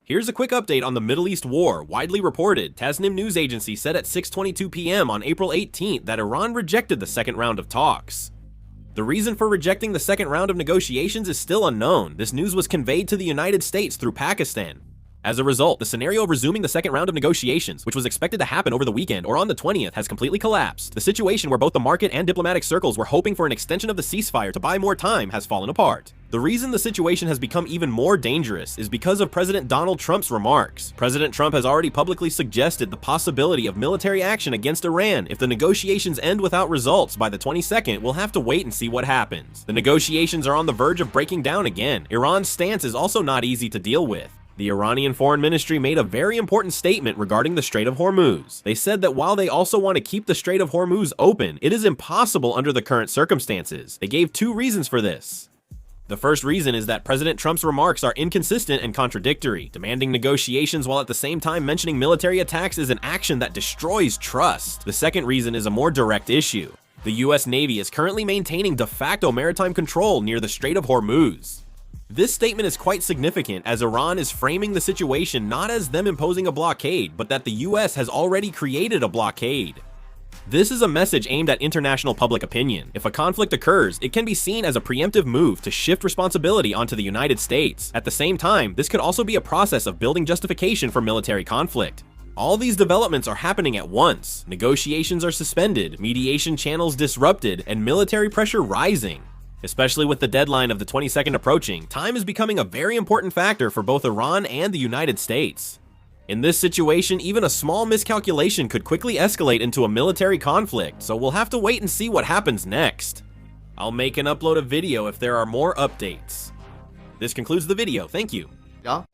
Here's a quick update on the Middle East war. Widely reported, Tasnim news agency said at 6:22 p.m. on April 18th that Iran rejected the second round of talks. The reason for rejecting the second round of negotiations is still unknown. This news was conveyed to the United States through Pakistan. As a result, the scenario of resuming the second round of negotiations, which was expected to happen over the weekend or on the 20th, has completely collapsed. The situation where both the market and diplomatic circles were hoping for an extension of the ceasefire to buy more time has fallen apart. The reason the situation has become even more dangerous is because of President Donald Trump's remarks. President Trump has already publicly suggested the possibility of military action against Iran if the negotiations end without results by the 22nd. We'll have to wait and see what happens. The negotiations are on the verge of breaking down again. Iran's stance is also not easy to deal with. The Iranian Foreign Ministry made a very important statement regarding the Strait of Hormuz. They said that while they also want to keep the Strait of Hormuz open, it is impossible under the current circumstances. They gave two reasons for this. The first reason is that President Trump's remarks are inconsistent and contradictory. Demanding negotiations while at the same time mentioning military attacks is an action that destroys trust. The second reason is a more direct issue. The US Navy is currently maintaining de facto maritime control near the Strait of Hormuz. This statement is quite significant as Iran is framing the situation not as them imposing a blockade, but that the US has already created a blockade. This is a message aimed at international public opinion. If a conflict occurs, it can be seen as a preemptive move to shift responsibility onto the United States. At the same time, this could also be a process of building justification for military conflict. All these developments are happening at once. Negotiations are suspended, mediation channels disrupted, and military pressure rising. Especially with the deadline of the 22nd approaching, time is becoming a very important factor for both Iran and the United States. In this situation, even a small miscalculation could quickly escalate into a military conflict, so we'll have to wait and see what happens next. I'll make and upload a video if there are more updates. This concludes the video, thank you. Ja.